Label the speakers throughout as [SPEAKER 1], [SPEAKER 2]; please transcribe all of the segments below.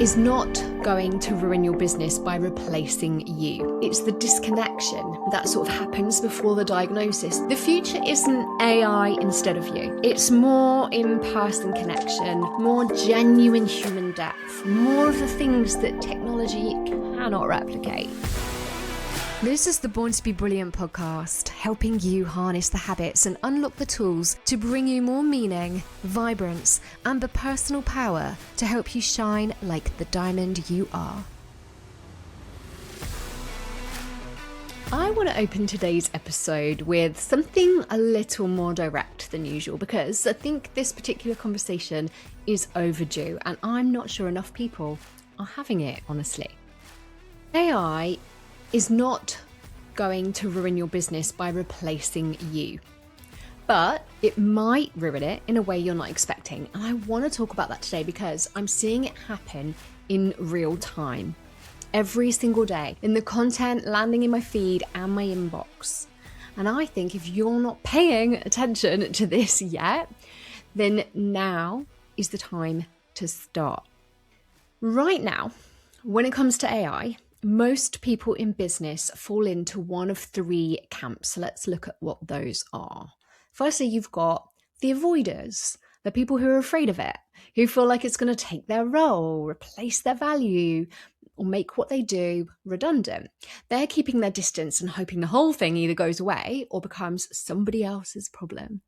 [SPEAKER 1] is not going to ruin your business by replacing you. It's the disconnection that sort of happens before the diagnosis. The future isn't AI instead of you. It's more in-person connection, more genuine human depth, more of the things that technology cannot replicate. This is the Born to be Brilliant podcast, helping you harness the habits and unlock the tools to bring you more meaning, vibrance, and the personal power to help you shine like the diamond you are. I want to open today's episode with something a little more direct than usual because I think this particular conversation is overdue and I'm not sure enough people are having it, honestly. AI is not going to ruin your business by replacing you, but it might ruin it in a way you're not expecting. And I want to talk about that today because I'm seeing it happen in real time, every single day, in the content landing in my feed and my inbox. And I think if you're not paying attention to this yet, then now is the time to start. Right now, when it comes to AI, most people in business fall into one of three camps. So let's look at what those are. Firstly, you've got the avoiders, the people who are afraid of it, who feel like it's going to take their role, replace their value, or make what they do redundant. They're keeping their distance and hoping the whole thing either goes away or becomes somebody else's problem.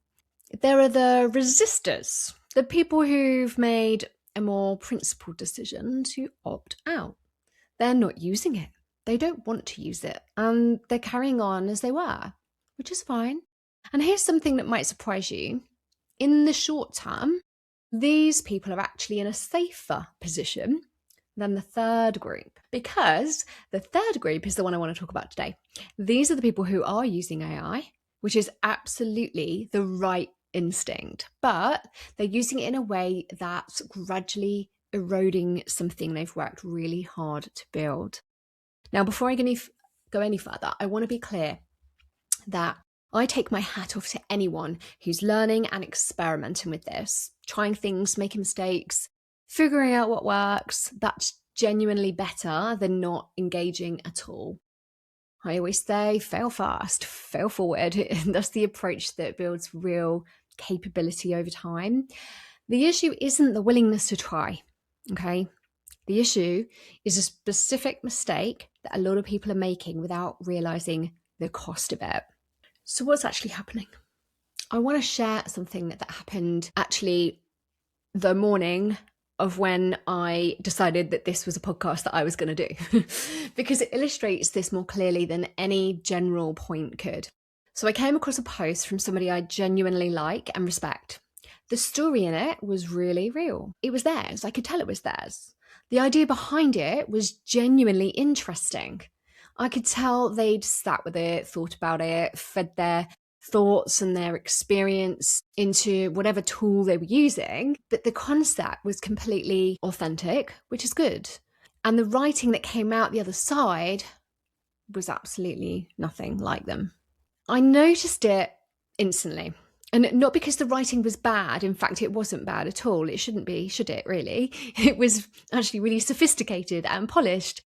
[SPEAKER 1] There are the resistors, the people who've made a more principled decision to opt out. They're not using it. They don't want to use it. And they're carrying on as they were, which is fine. And here's something that might surprise you. In the short term, these people are actually in a safer position than the third group, because the third group is the one I want to talk about today. These are the people who are using AI, which is absolutely the right instinct, but they're using it in a way that's gradually eroding something they've worked really hard to build. Now, before I go any further, I want to be clear that I take my hat off to anyone who's learning and experimenting with this, trying things, making mistakes, figuring out what works. That's genuinely better than not engaging at all. I always say, fail fast, fail forward. That's the approach that builds real capability over time. The issue isn't the willingness to try. Okay, the issue is a specific mistake that a lot of people are making without realizing the cost of it. So what's actually happening? I want to share something that happened actually the morning of when I decided that this was a podcast that I was going to do because it illustrates this more clearly than any general point could. So I came across a post from somebody I genuinely like and respect. The story in it was really real. It was theirs. I could tell it was theirs. The idea behind it was genuinely interesting. I could tell they'd sat with it, thought about it, fed their thoughts and their experience into whatever tool they were using, but the concept was completely authentic, which is good. And the writing that came out the other side was absolutely nothing like them. I noticed it instantly. And not because the writing was bad. In fact, it wasn't bad at all. It shouldn't be, should it really? It was actually really sophisticated and polished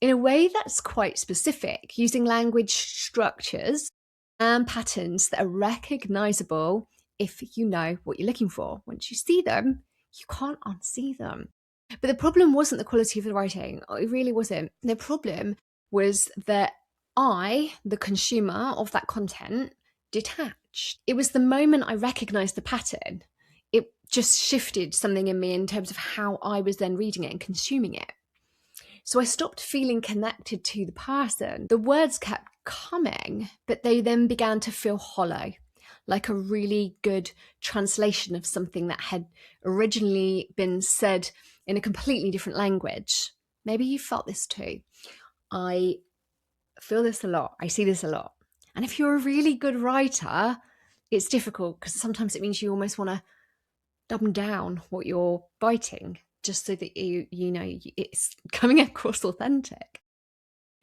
[SPEAKER 1] in a way that's quite specific, using language structures and patterns that are recognizable if you know what you're looking for. Once you see them, you can't unsee them. But the problem wasn't the quality of the writing. It really wasn't. The problem was that I, the consumer of that content, detached. It was the moment I recognized the pattern, it just shifted something in me in terms of how I was then reading it and consuming it. So I stopped feeling connected to the person. The words kept coming, but they then began to feel hollow, like a really good translation of something that had originally been said in a completely different language. Maybe you felt this too. I feel this a lot. I see this a lot. And if you're a really good writer, it's difficult because sometimes it means you almost want to dumb down what you're writing just so that you know it's coming across authentic.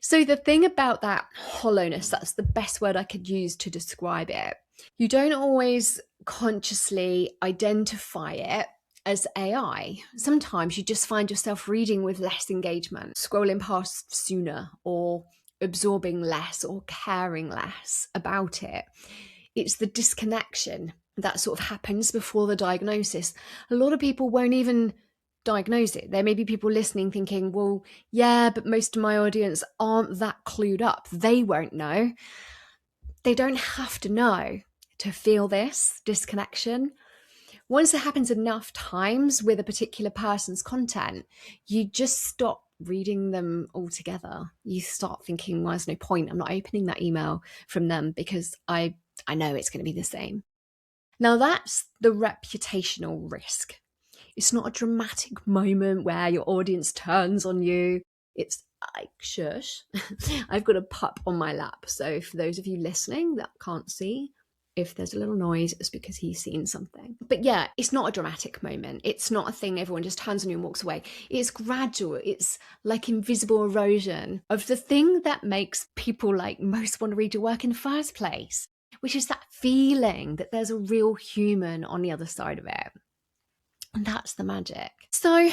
[SPEAKER 1] So the thing about that hollowness, that's the best word I could use to describe it. You don't always consciously identify it as AI, sometimes you just find yourself reading with less engagement, scrolling past sooner, or absorbing less or caring less about it. It's the disconnection that sort of happens before the diagnosis. A lot of people won't even diagnose it. There may be people listening thinking, well, yeah, but most of my audience aren't that clued up. They won't know. They don't have to know to feel this disconnection. Once it happens enough times with a particular person's content, you just stop reading them altogether. You start thinking, well, there's no point. I'm not opening that email from them because I know it's going to be the same. Now, that's the reputational risk. It's not a dramatic moment where your audience turns on you. It's like, shush. I've got a pup on my lap. So for those of you listening that can't see, if there's a little noise, it's because he's seen something. But yeah, it's not a dramatic moment. It's not a thing everyone just turns on you and walks away. It's gradual. It's like invisible erosion of the thing that makes people like most want to read your work in the first place, which is that feeling that there's a real human on the other side of it. And that's the magic. So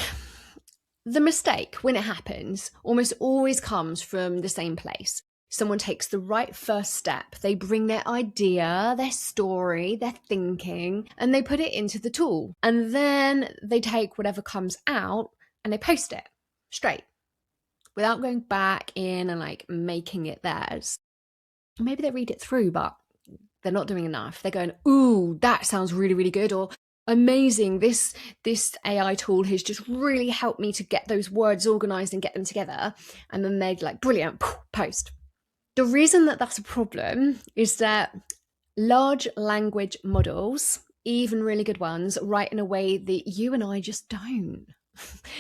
[SPEAKER 1] the mistake, when it happens, almost always comes from the same place. Someone takes the right first step. They bring their idea, their story, their thinking, and they put it into the tool. And then they take whatever comes out and they post it straight without going back in and like making it theirs. Maybe they read it through, but they're not doing enough. They're going, ooh, that sounds really, really good. Or amazing, this AI tool has just really helped me to get those words organized and get them together. And then they're like, brilliant, post. The reason that that's a problem is that large language models, even really good ones, write in a way that you and I just don't.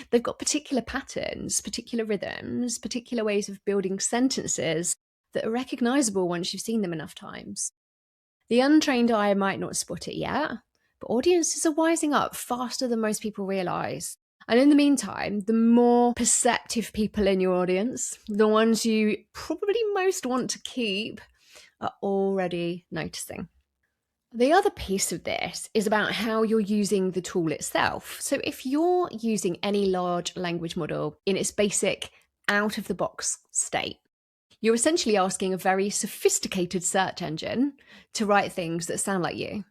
[SPEAKER 1] They've got particular patterns, particular rhythms, particular ways of building sentences that are recognizable once you've seen them enough times. The untrained eye might not spot it yet, but audiences are wising up faster than most people realize. And in the meantime, the more perceptive people in your audience, the ones you probably most want to keep, are already noticing. The other piece of this is about how you're using the tool itself. So if you're using any large language model in its basic out-of-the-box state, you're essentially asking a very sophisticated search engine to write things that sound like you.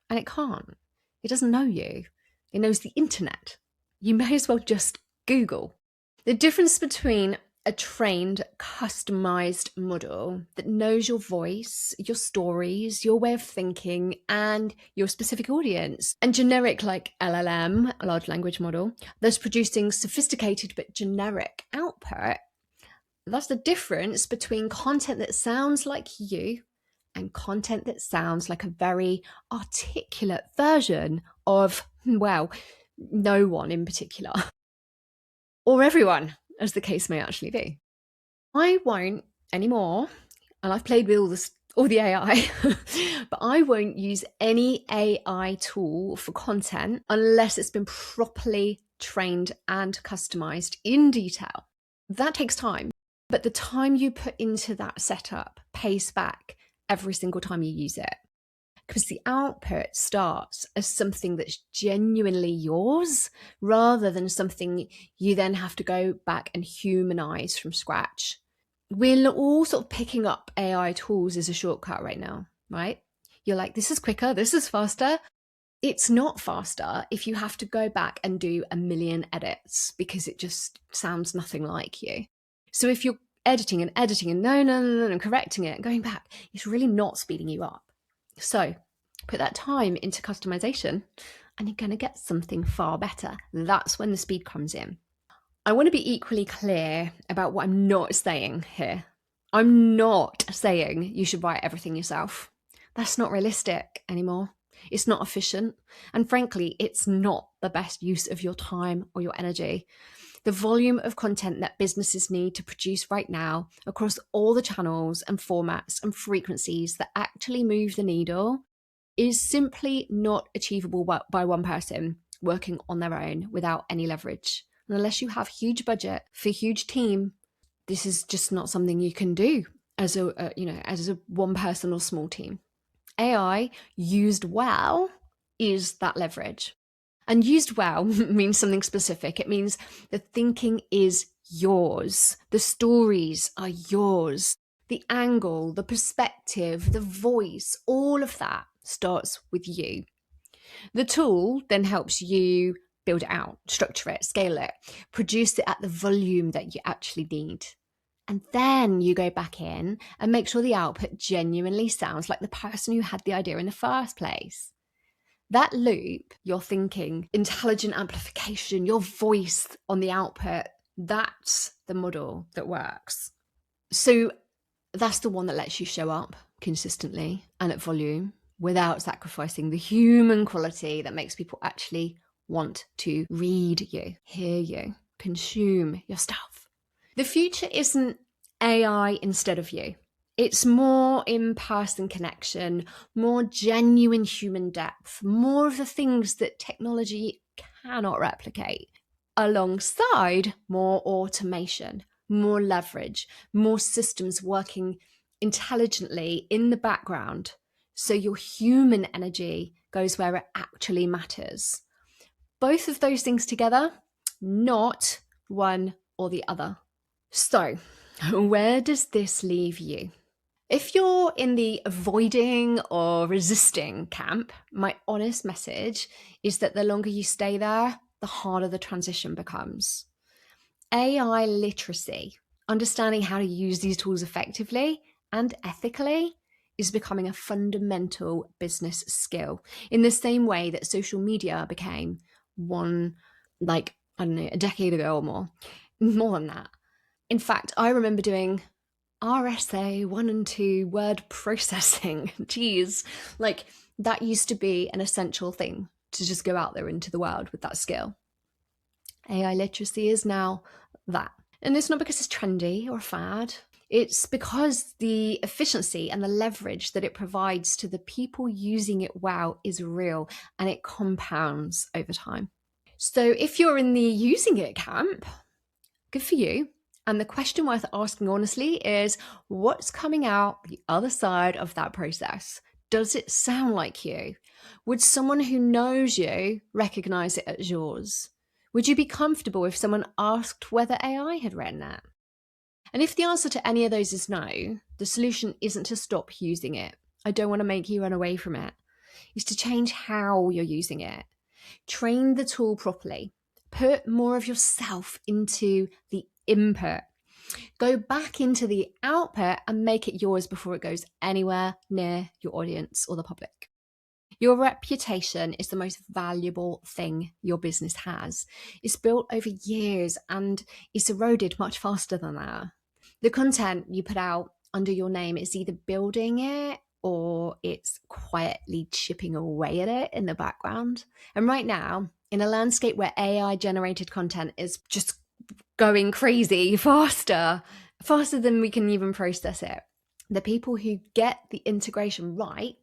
[SPEAKER 1] And it can't. It doesn't know you. It knows the internet. You may as well just Google. The difference between a trained, customized model that knows your voice, your stories, your way of thinking, and your specific audience, and generic like LLM, a large language model, that's producing sophisticated but generic output. That's the difference between content that sounds like you and content that sounds like a very articulate version of, well, no one in particular. Or everyone, as the case may actually be. I won't anymore, and I've played with all the AI, but I won't use any AI tool for content unless it's been properly trained and customized in detail. That takes time, but the time you put into that setup pays back every single time you use it, because the output starts as something that's genuinely yours rather than something you then have to go back and humanize from scratch. We're all sort of picking up AI tools as a shortcut right now, right? You're like, this is quicker, this is faster. It's not faster if you have to go back and do a million edits because it just sounds nothing like you. So if you're editing and no, and correcting it and going back, it's really not speeding you up. So put that time into customization and you're going to get something far better. That's when the speed comes in. I want to be equally clear about what I'm not saying here. I'm not saying you should write everything yourself. That's not realistic anymore. It's not efficient. And frankly, it's not the best use of your time or your energy. The volume of content that businesses need to produce right now across all the channels and formats and frequencies that actually move the needle is simply not achievable by one person working on their own without any leverage. And unless you have huge budget for a huge team, this is just not something you can do as a one person or small team. AI used well is that leverage. And used well means something specific. It means the thinking is yours. The stories are yours. The angle, the perspective, the voice, all of that starts with you. The tool then helps you build it out, structure it, scale it, produce it at the volume that you actually need. And then you go back in and make sure the output genuinely sounds like the person who had the idea in the first place. That loop, your thinking, intelligent amplification, your voice on the output, that's the model that works. So that's the one that lets you show up consistently and at volume without sacrificing the human quality that makes people actually want to read you, hear you, consume your stuff. The future isn't AI instead of you. It's more in-person connection, more genuine human depth, more of the things that technology cannot replicate, alongside more automation, more leverage, more systems working intelligently in the background, so your human energy goes where it actually matters. Both of those things together, not one or the other. So, where does this leave you? If you're in the avoiding or resisting camp, my honest message is that the longer you stay there, the harder the transition becomes. AI literacy, understanding how to use these tools effectively and ethically, is becoming a fundamental business skill in the same way that social media became one, like, I don't know, a decade ago or more than that. In fact, I remember doing RSA 1 and 2 word processing. Geez, like that used to be an essential thing to just go out there into the world with that skill. AI literacy is now that. And it's not because it's trendy or fad. It's because the efficiency and the leverage that it provides to the people using it well is real, and it compounds over time. So if you're in the using it camp, good for you. And the question worth asking honestly is, what's coming out the other side of that process? Does it sound like you? Would someone who knows you recognize it as yours? Would you be comfortable if someone asked whether AI had written it? And if the answer to any of those is no, the solution isn't to stop using it. I don't want to make you run away from it. It's to change how you're using it. Train the tool properly. Put more of yourself into the input. Go back into the output and make it yours before it goes anywhere near your audience or the public. Your reputation is the most valuable thing your business has. It's built over years and it's eroded much faster than that. The content you put out under your name is either building it or it's quietly chipping away at it in the background. And right now, in a landscape where AI generated content is just going crazy faster than we can even process it, the people who get the integration right,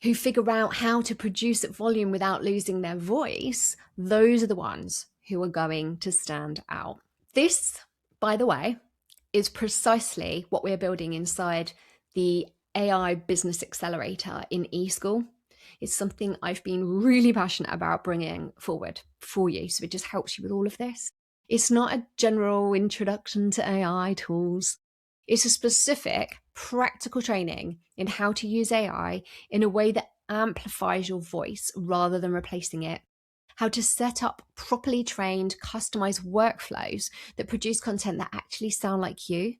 [SPEAKER 1] who figure out how to produce at volume without losing their voice, those are the ones who are going to stand out. This, by the way, is precisely what we're building inside the AI Business Accelerator in eSchool. It's something I've been really passionate about bringing forward for you. So it just helps you with all of this. It's not a general introduction to AI tools. It's a specific practical training in how to use AI in a way that amplifies your voice rather than replacing it. How to set up properly trained, customized workflows that produce content that actually sound like you,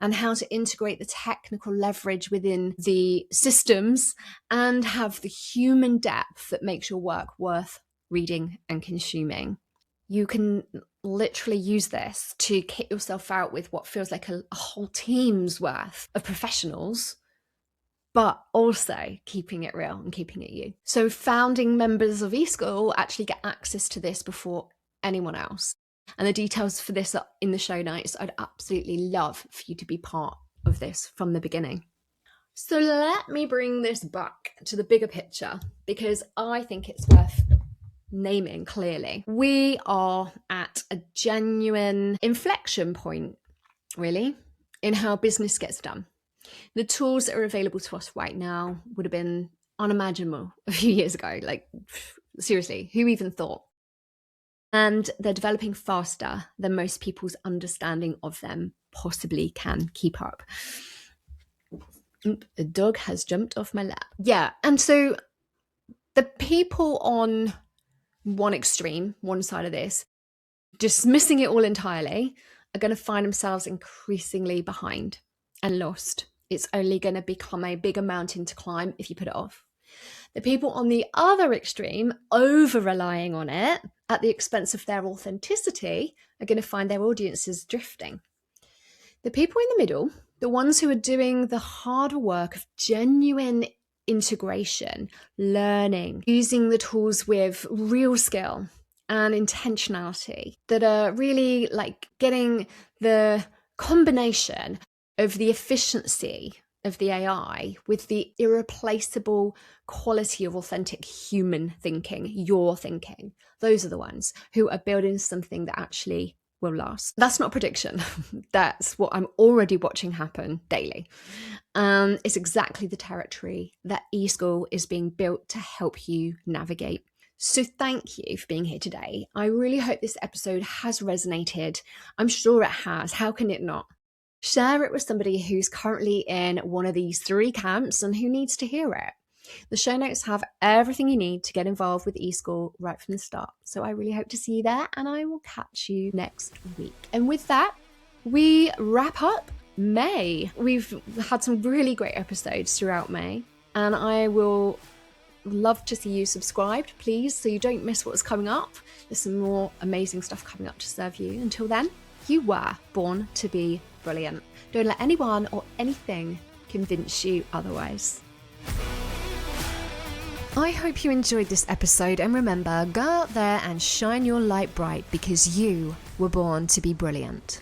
[SPEAKER 1] and how to integrate the technical leverage within the systems and have the human depth that makes your work worth reading and consuming. You can literally use this to kit yourself out with what feels like a whole team's worth of professionals, but also keeping it real and keeping it you. So founding members of eSchool actually get access to this before anyone else. And the details for this are in the show notes. I'd absolutely love for you to be part of this from the beginning. So let me bring this back to the bigger picture, because I think it's worth naming clearly. We are at a genuine inflection point, really, in how business gets done. The tools that are available to us right now would have been unimaginable a few years ago, like Seriously, who even thought? And they're developing faster than most people's understanding of them possibly can keep up. A dog has jumped off my lap. Yeah, and so the people on one extreme, one side of this, dismissing it all entirely, are going to find themselves increasingly behind and lost. It's only going to become a bigger mountain to climb if you put it off. The people on the other extreme, over-relying on it at the expense of their authenticity, are going to find their audiences drifting. The people in the middle, the ones who are doing the harder work of genuine integration, learning, using the tools with real skill and intentionality, that are really like getting the combination of the efficiency of the AI with the irreplaceable quality of authentic human thinking, your thinking. Those are the ones who are building something that actually will last. That's not a prediction. That's what I'm already watching happen daily. It's exactly the territory that eSchool is being built to help you navigate. So thank you for being here today. I really hope this episode has resonated. I'm sure it has. How can it not? Share it with somebody who's currently in one of these three camps and who needs to hear it. The show notes have everything you need to get involved with eSchool right from the start. So I really hope to see you there, and I will catch you next week. And with that, we wrap up May. We've had some really great episodes throughout May, and I will love to see you subscribed, please, so you don't miss what's coming up. There's some more amazing stuff coming up to serve you. Until then, you were born to be brilliant. Don't let anyone or anything convince you otherwise. I hope you enjoyed this episode, and remember, go out there and shine your light bright because you were born to be brilliant.